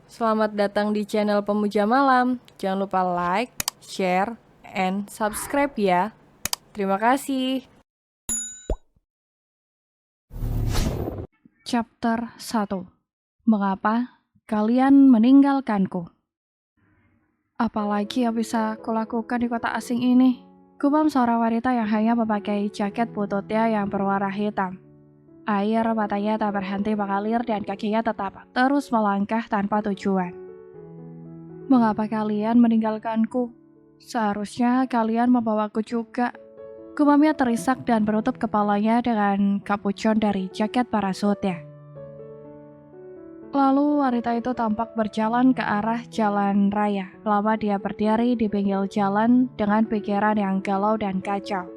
Selamat datang di channel Pemuja Malam. Jangan lupa like, share, and subscribe ya. Terima kasih. Chapter 1. Mengapa kalian meninggalkanku? Apalagi yang bisa kulakukan di kota asing ini? Gumam seorang wanita yang hanya memakai jaket bututnya yang berwarna hitam. Air matanya tak berhenti mengalir dan kakinya tetap terus melangkah tanpa tujuan. Mengapa kalian meninggalkanku? Seharusnya kalian membawaku juga. Gumamnya terisak dan menutup kepalanya dengan kapucon dari jaket parasutnya. Lalu wanita itu tampak berjalan ke arah jalan raya. Lama dia berdiri di pinggir jalan dengan pikiran yang galau dan kacau.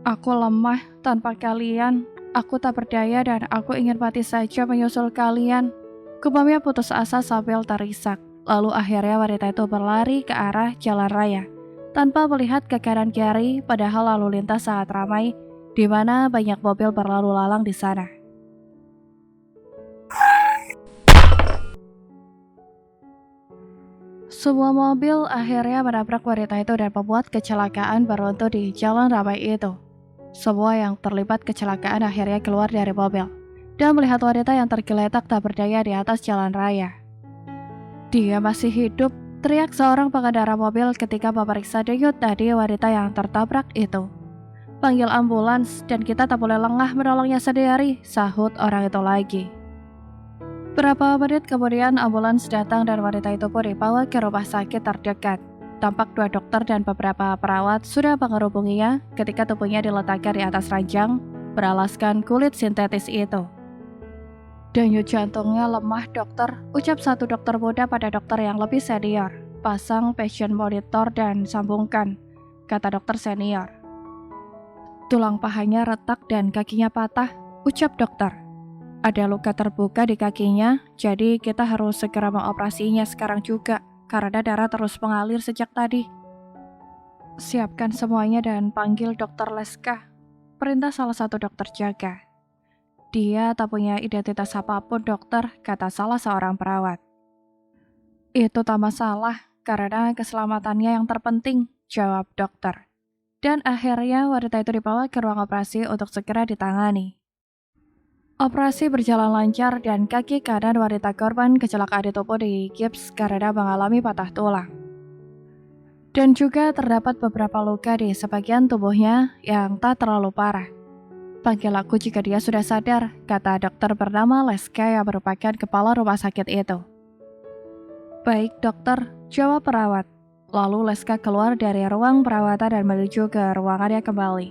Aku lemah tanpa kalian. Aku tak berdaya dan aku ingin mati saja menyusul kalian. Gumamnya putus asa sambil terisak. Lalu akhirnya wanita itu berlari ke arah jalan raya tanpa melihat ke kanan kiri, padahal lalu lintas sangat ramai, di mana banyak mobil berlalu lalang di sana. Sebuah mobil akhirnya menabrak wanita itu dan membuat kecelakaan beruntun di jalan ramai itu. Semua yang terlibat kecelakaan akhirnya keluar dari mobil dan melihat wanita yang tergeletak tak berdaya di atas jalan raya. Dia masih hidup, teriak seorang pengendara mobil ketika memeriksa denyut nadi wanita yang tertabrak itu. Panggil ambulans dan kita tak boleh lengah menolongnya sendiri, sahut orang itu lagi. Berapa menit kemudian ambulans datang dan wanita itu pun dibawa ke rumah sakit terdekat. Tampak 2 dokter dan beberapa perawat sudah menghubunginya ketika tubuhnya diletakkan di atas ranjang beralaskan kulit sintetis itu. Denyut jantungnya lemah dokter, ucap satu dokter muda pada dokter yang lebih senior. Pasang patient monitor dan sambungkan, kata dokter senior. Tulang pahanya retak dan kakinya patah, ucap dokter. Ada luka terbuka di kakinya, jadi kita harus segera mengoperasinya sekarang juga, karena darah terus mengalir sejak tadi. Siapkan semuanya dan panggil dokter Leska, perintah salah satu dokter jaga. Dia tak punya identitas apapun dokter, kata salah seorang perawat. Itu tak masalah, karena keselamatannya yang terpenting, jawab dokter. Dan akhirnya wanita itu dibawa ke ruang operasi untuk segera ditangani. Operasi berjalan lancar dan kaki kanan wanita korban kecelakaan itu pun digips karena mengalami patah tulang. Dan juga terdapat beberapa luka di sebagian tubuhnya yang tak terlalu parah. Panggil aku jika dia sudah sadar, kata dokter bernama Leska yang merupakan kepala rumah sakit itu. Baik dokter, jawab perawat. Lalu Leska keluar dari ruang perawatan dan menuju ke ruangannya kembali.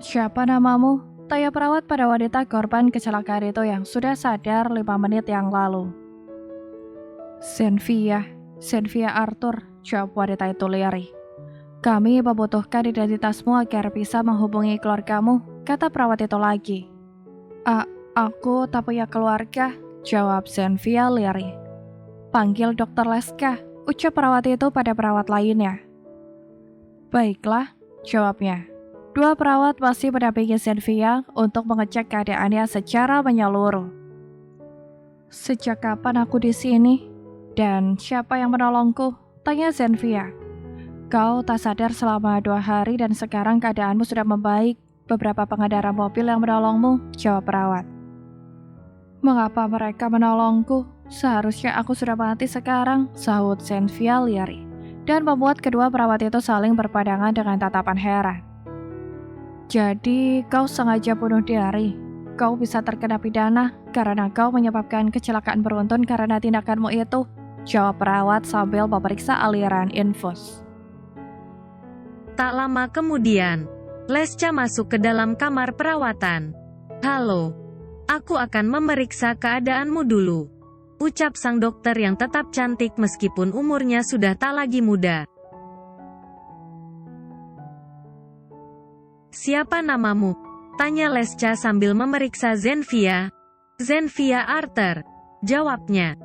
Siapa namamu? Tanya perawat pada wanita korban kecelakaan itu yang sudah sadar 5 menit yang lalu. Zenvia Arthur, jawab wanita itu lirih. Kami membutuhkan identitasmu agar bisa menghubungi keluargamu, kata perawat itu lagi. Aku tak punya keluarga, jawab Zenvia lirih. Panggil dokter Leska, ucap perawat itu pada perawat lainnya. Baiklah, jawabnya. 2 perawat masih mendampingi Zenvia untuk mengecek keadaannya secara menyeluruh. Sejak kapan aku di sini? Dan siapa yang menolongku? Tanya Zenvia. Kau tak sadar selama 2 hari dan sekarang keadaanmu sudah membaik. Beberapa pengendara mobil yang menolongmu, jawab perawat. Mengapa mereka menolongku? Seharusnya aku sudah mati sekarang, sahut Zenvia lirih. Dan membuat kedua perawat itu saling berpandangan dengan tatapan heran. Jadi, kau sengaja bunuh diri. Kau bisa terkena pidana karena kau menyebabkan kecelakaan beruntun karena tindakanmu itu, jawab perawat sambil memeriksa aliran infus. Tak lama kemudian, Lesca masuk ke dalam kamar perawatan. Halo, aku akan memeriksa keadaanmu dulu, ucap sang dokter yang tetap cantik meskipun umurnya sudah tak lagi muda. Siapa namamu? Tanya Lesca sambil memeriksa Zenvia. Zenvia Arthur, jawabnya.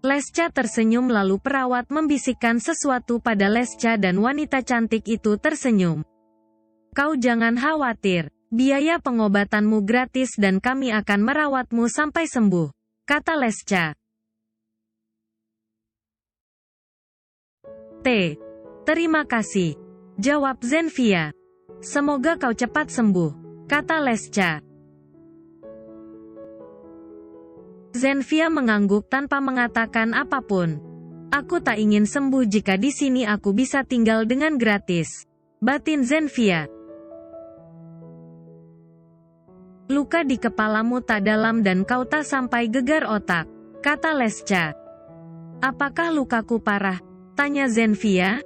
Lesca tersenyum lalu perawat membisikkan sesuatu pada Lesca dan wanita cantik itu tersenyum. Kau jangan khawatir, Biaya pengobatanmu gratis dan kami akan merawatmu sampai sembuh, kata Lesca. Terima kasih, jawab Zenfia. Semoga kau cepat sembuh, kata Lesca. Zenfia mengangguk tanpa mengatakan apapun. Aku tak ingin sembuh jika di sini aku bisa tinggal dengan gratis, batin Zenfia. Luka di kepalamu tak dalam dan kau tak sampai gegar otak, kata Lesca. Apakah lukaku parah? Tanya Zenfia.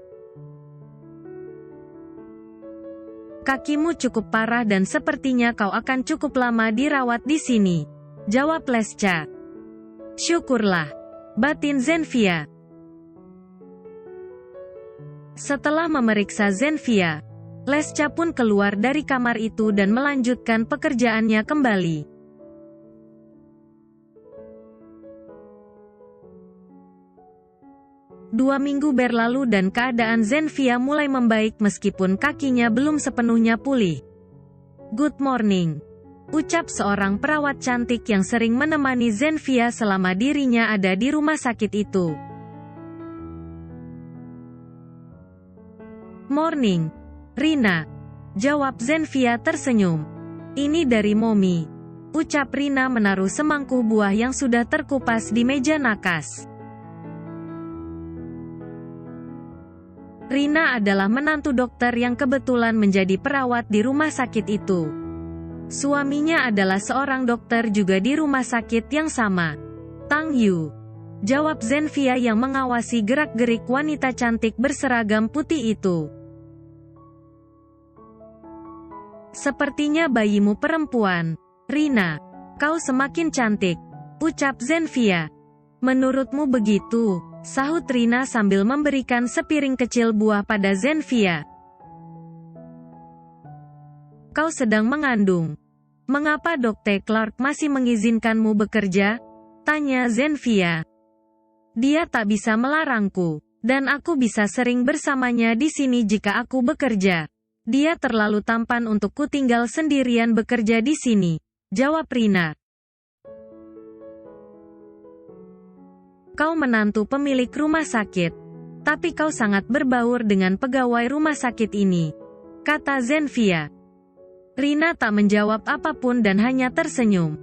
Kakimu cukup parah dan sepertinya kau akan cukup lama dirawat di sini, jawab Lesca. Syukurlah, batin Zenfia. Setelah memeriksa Zenfia, Lesca pun keluar dari kamar itu dan melanjutkan pekerjaannya kembali. Dua minggu berlalu dan keadaan Zenfia mulai membaik meskipun kakinya belum sepenuhnya pulih. Good morning, ucap seorang perawat cantik yang sering menemani Zenfia selama dirinya ada di rumah sakit itu. Morning, Rina, jawab Zenfia tersenyum. Ini dari Momi, ucap Rina menaruh semangkuk buah yang sudah terkupas di meja nakas. Rina adalah menantu dokter yang kebetulan menjadi perawat di rumah sakit itu. Suaminya adalah seorang dokter juga di rumah sakit yang sama. Tang Yu, jawab Zenfia yang mengawasi gerak-gerik wanita cantik berseragam putih itu. Sepertinya bayimu perempuan, Rina. Kau semakin cantik, ucap Zenfia. Menurutmu begitu, sahut Rina sambil memberikan sepiring kecil buah pada Zenfia. Kau sedang mengandung. Mengapa Dr. Clark masih mengizinkanmu bekerja? Tanya Zenfia. Dia tak bisa melarangku, dan aku bisa sering bersamanya di sini jika aku bekerja. Dia terlalu tampan untuk ku tinggal sendirian bekerja di sini, jawab Rina. Kau menantu pemilik rumah sakit, tapi kau sangat berbaur dengan pegawai rumah sakit ini, kata Zenfia. Rina tak menjawab apapun dan hanya tersenyum.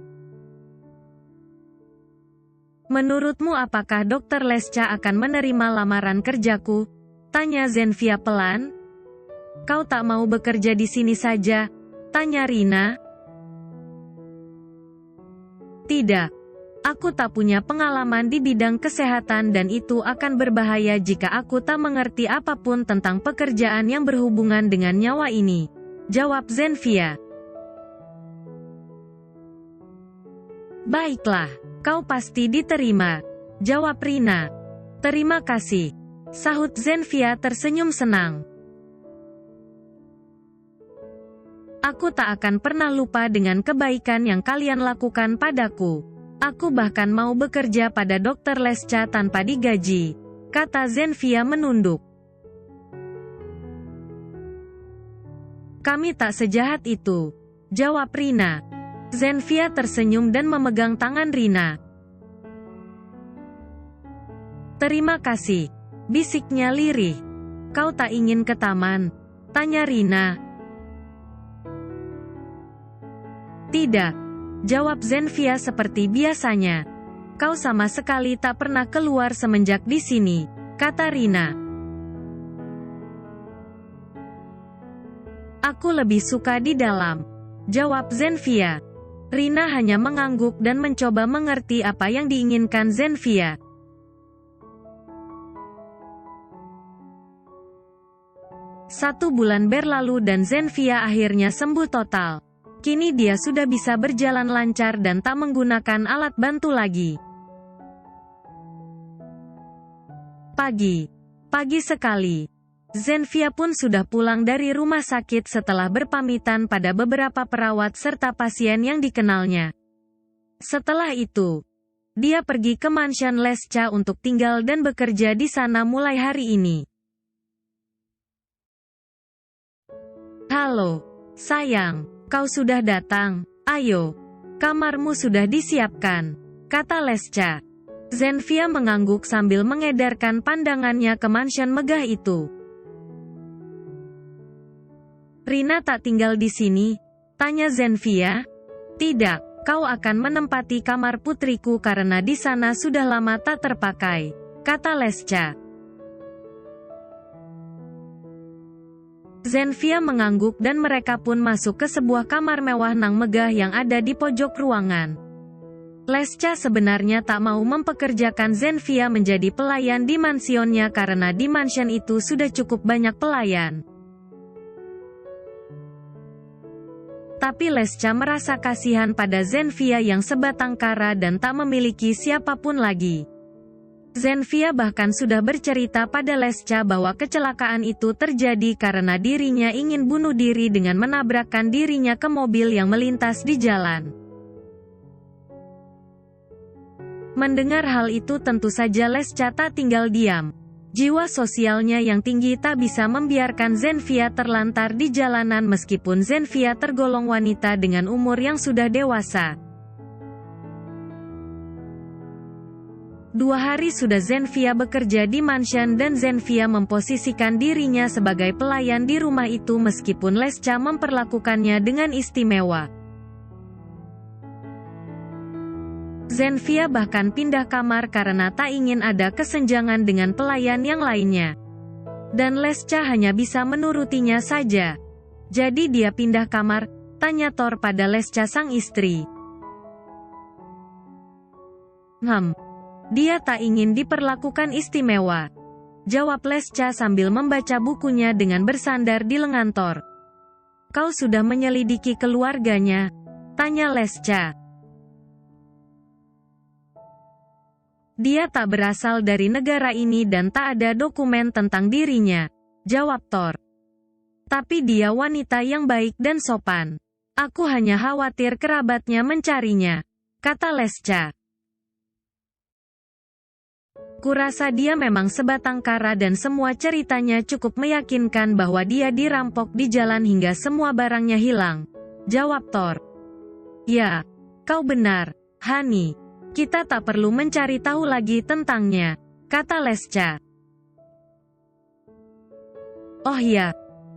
Menurutmu apakah Dr. Lesca akan menerima lamaran kerjaku? Tanya Zenfia pelan. Kau tak mau bekerja di sini saja? Tanya Rina. Tidak. Aku tak punya pengalaman di bidang kesehatan dan itu akan berbahaya jika aku tak mengerti apapun tentang pekerjaan yang berhubungan dengan nyawa ini, jawab Zenfia. Baiklah, kau pasti diterima, jawab Rina. Terima kasih, sahut Zenfia tersenyum senang. Aku tak akan pernah lupa dengan kebaikan yang kalian lakukan padaku. Aku bahkan mau bekerja pada Dr. Lesca tanpa digaji, kata Zenfia menunduk. Kami tak sejahat itu, jawab Rina. Zenfia tersenyum dan memegang tangan Rina. Terima kasih, bisiknya lirih. Kau tak ingin ke taman? Tanya Rina. Tidak, jawab Zenfia seperti biasanya. Kau sama sekali tak pernah keluar semenjak di sini, kata Rina. Aku lebih suka di dalam, jawab Zenfia. Rina hanya mengangguk dan mencoba mengerti apa yang diinginkan Zenfia. Satu bulan berlalu dan Zenfia akhirnya sembuh total. Kini dia sudah bisa berjalan lancar dan tak menggunakan alat bantu lagi. Pagi sekali. Zenfia pun sudah pulang dari rumah sakit setelah berpamitan pada beberapa perawat serta pasien yang dikenalnya. Setelah itu, dia pergi ke mansion Lesca untuk tinggal dan bekerja di sana mulai hari ini. Halo, sayang. Kau sudah datang, ayo. Kamarmu sudah disiapkan, kata Lesca. Zenfia mengangguk sambil mengedarkan pandangannya ke mansion megah itu. Rina tak tinggal di sini? Tanya Zenfia. Tidak, kau akan menempati kamar putriku karena di sana sudah lama tak terpakai, kata Lesca. Zenfia mengangguk dan mereka pun masuk ke sebuah kamar mewah nang megah yang ada di pojok ruangan. Lesca sebenarnya tak mau mempekerjakan Zenfia menjadi pelayan di mansionnya karena di mansion itu sudah cukup banyak pelayan. Tapi Lesca merasa kasihan pada Zenfia yang sebatang kara dan tak memiliki siapapun lagi. Zenfia bahkan sudah bercerita pada Lesca bahwa kecelakaan itu terjadi karena dirinya ingin bunuh diri dengan menabrakkan dirinya ke mobil yang melintas di jalan. Mendengar hal itu tentu saja Lesca tak tinggal diam. Jiwa sosialnya yang tinggi tak bisa membiarkan Zenfia terlantar di jalanan meskipun Zenfia tergolong wanita dengan umur yang sudah dewasa. 2 hari sudah Zenfia bekerja di mansion dan Zenfia memposisikan dirinya sebagai pelayan di rumah itu meskipun Lesca memperlakukannya dengan istimewa. Zenfia bahkan pindah kamar karena tak ingin ada kesenjangan dengan pelayan yang lainnya. Dan Lesca hanya bisa menurutinya saja. Jadi dia pindah kamar, tanya Thor pada Lesca sang istri. Dia tak ingin diperlakukan istimewa, jawab Lesca sambil membaca bukunya dengan bersandar di lengan Thor. Kau sudah menyelidiki keluarganya? Tanya Lesca. Dia tak berasal dari negara ini dan tak ada dokumen tentang dirinya, jawab Thor. Tapi dia wanita yang baik dan sopan. Aku hanya khawatir kerabatnya mencarinya, kata Lesca. Kurasa dia memang sebatang kara dan semua ceritanya cukup meyakinkan bahwa dia dirampok di jalan hingga semua barangnya hilang, jawab Thor. Ya, kau benar, Hani. Kita tak perlu mencari tahu lagi tentangnya, kata Lesca. Oh ya,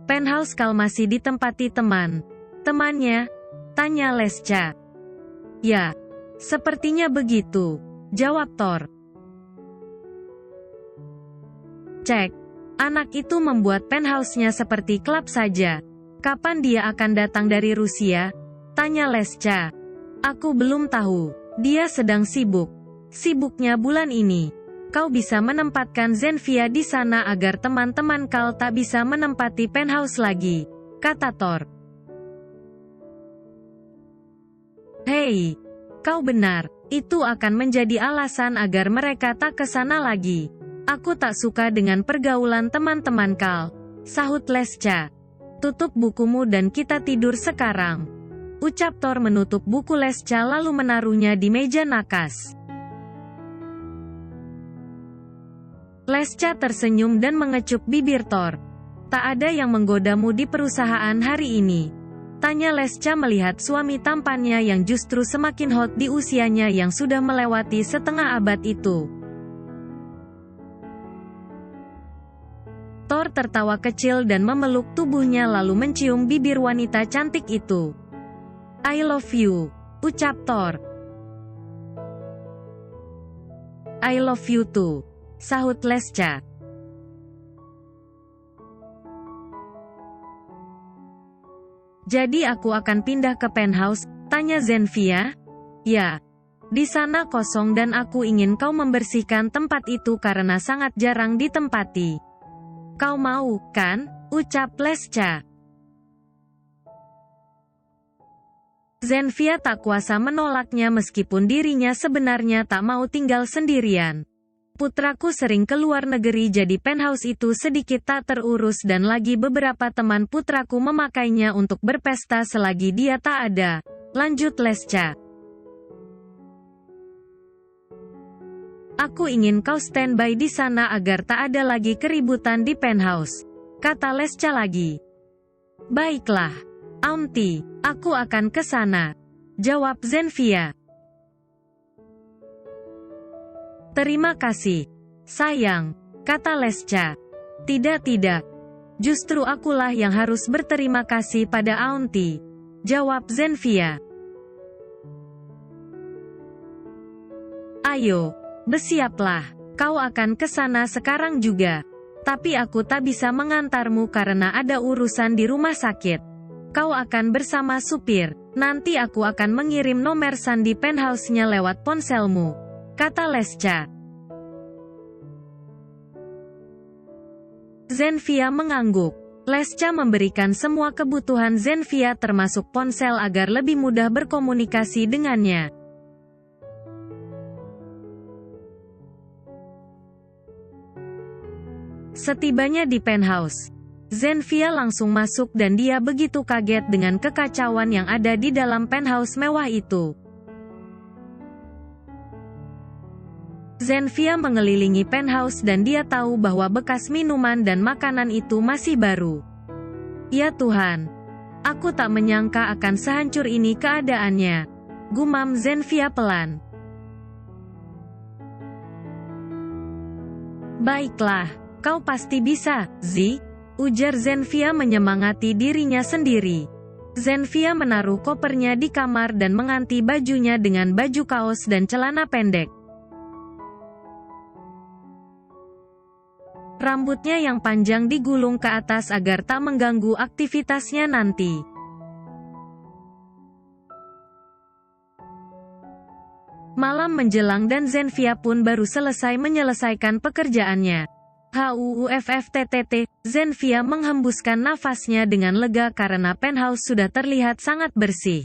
penthouse Kal masih ditempati temannya? Tanya Lesca. Ya, sepertinya begitu, jawab Thor. Cek, anak itu membuat penthouse-nya seperti klub saja. Kapan dia akan datang dari Rusia? Tanya Lesca. Aku belum tahu. Dia sedang sibuk. Sibuknya bulan ini. Kau bisa menempatkan Zenfia di sana agar teman-teman Kal tak bisa menempati penthouse lagi, kata Thor. Hei, kau benar. Itu akan menjadi alasan agar mereka tak ke sana lagi. Aku tak suka dengan pergaulan teman-teman Kal, sahut Lesca. Tutup bukumu dan kita tidur sekarang, ucap Thor menutup buku Lesca lalu menaruhnya di meja nakas. Lesca tersenyum dan mengecup bibir Thor. Tak ada yang menggodamu di perusahaan hari ini? Tanya Lesca melihat suami tampannya yang justru semakin hot di usianya yang sudah melewati setengah abad itu. Thor tertawa kecil dan memeluk tubuhnya lalu mencium bibir wanita cantik itu. I love you, ucap Thor. I love you too, sahut Lesca. Jadi aku akan pindah ke penthouse? Tanya Zenfia. Ya, di sana kosong dan aku ingin kau membersihkan tempat itu karena sangat jarang ditempati. Kau mau, kan? Ucap Lesca. Zenfia tak kuasa menolaknya meskipun dirinya sebenarnya tak mau tinggal sendirian. Putraku sering keluar negeri jadi penthouse itu sedikit tak terurus dan lagi beberapa teman putraku memakainya untuk berpesta selagi dia tak ada, lanjut Lesca. Aku ingin kau standby di sana agar tak ada lagi keributan di penthouse, kata Lesca lagi. Baiklah, Auntie, aku akan ke sana, jawab Zenfia. Terima kasih, sayang, kata Lesca. Tidak, justru akulah yang harus berterima kasih pada Auntie, jawab Zenfia. Ayo, bersiaplah, kau akan ke sana sekarang juga. Tapi aku tak bisa mengantarmu karena ada urusan di rumah sakit. Kau akan bersama supir, nanti aku akan mengirim nomor sandi penthouse-nya lewat ponselmu, kata Lesca. Zenfia mengangguk. Lesca memberikan semua kebutuhan Zenfia termasuk ponsel agar lebih mudah berkomunikasi dengannya. Setibanya di penthouse, Zenfia langsung masuk dan dia begitu kaget dengan kekacauan yang ada di dalam penthouse mewah itu. Zenfia mengelilingi penthouse dan dia tahu bahwa bekas minuman dan makanan itu masih baru. Ya Tuhan, aku tak menyangka akan sehancur ini keadaannya, gumam Zenfia pelan. Baiklah, kau pasti bisa, Zi, ujar Zenfia menyemangati dirinya sendiri. Zenfia menaruh kopernya di kamar dan mengganti bajunya dengan baju kaos dan celana pendek. Rambutnya yang panjang digulung ke atas agar tak mengganggu aktivitasnya nanti. Malam menjelang dan Zenfia pun baru selesai menyelesaikan pekerjaannya. HUUFFTTT, Zenfia menghembuskan nafasnya dengan lega karena penthouse sudah terlihat sangat bersih.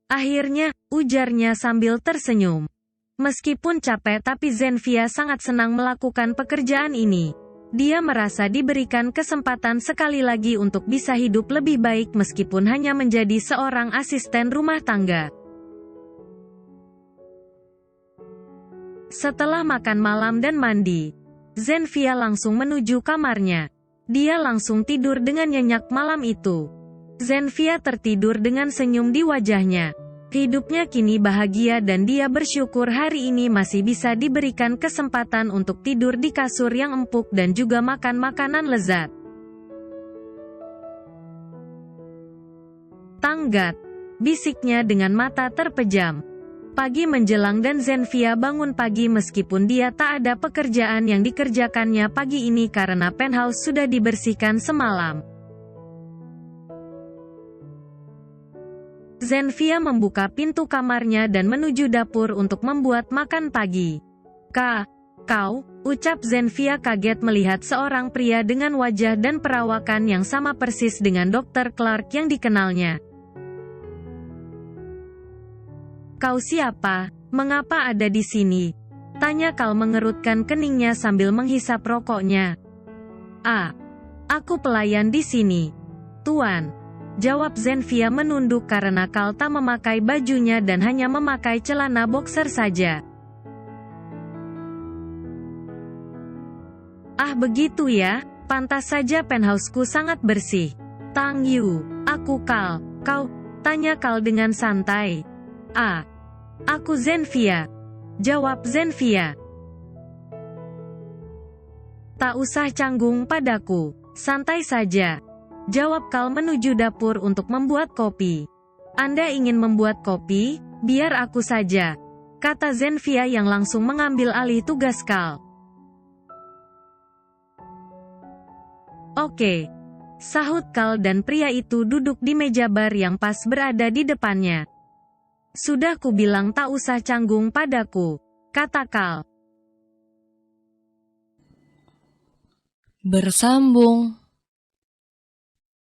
Akhirnya, ujarnya sambil tersenyum. Meskipun capek tapi Zenfia sangat senang melakukan pekerjaan ini. Dia merasa diberikan kesempatan sekali lagi untuk bisa hidup lebih baik meskipun hanya menjadi seorang asisten rumah tangga. Setelah makan malam dan mandi, Zenfia langsung menuju kamarnya. Dia langsung tidur dengan nyenyak malam itu. Zenfia tertidur dengan senyum di wajahnya. Hidupnya kini bahagia dan dia bersyukur hari ini masih bisa diberikan kesempatan untuk tidur di kasur yang empuk dan juga makan makanan lezat. Tanggat, bisiknya dengan mata terpejam. Pagi menjelang dan Zenfia bangun pagi meskipun dia tak ada pekerjaan yang dikerjakannya pagi ini karena penthouse sudah dibersihkan semalam. Zenfia membuka pintu kamarnya dan menuju dapur untuk membuat makan pagi. Kau, ucap Zenfia kaget melihat seorang pria dengan wajah dan perawakan yang sama persis dengan Dr. Clark yang dikenalnya. Kau siapa? Mengapa ada di sini? Tanya Kal mengerutkan keningnya sambil menghisap rokoknya. Aku pelayan di sini, Tuan. Jawab Zenfia menunduk karena Kal tak memakai bajunya dan hanya memakai celana boxer saja. Begitu ya, pantas saja penthouseku sangat bersih. Tang Yu, aku Kal, kau? Tanya Kal dengan santai. Aku Zenfia. Jawab Zenfia. Tak usah canggung padaku, santai saja. Jawab Kal menuju dapur untuk membuat kopi. Anda ingin membuat kopi? Biar aku saja, kata Zenfia yang langsung mengambil alih tugas Kal. Oke, sahut Kal dan pria itu duduk di meja bar yang pas berada di depannya. Sudah kubilang tak usah canggung padaku, kata Kal. Bersambung.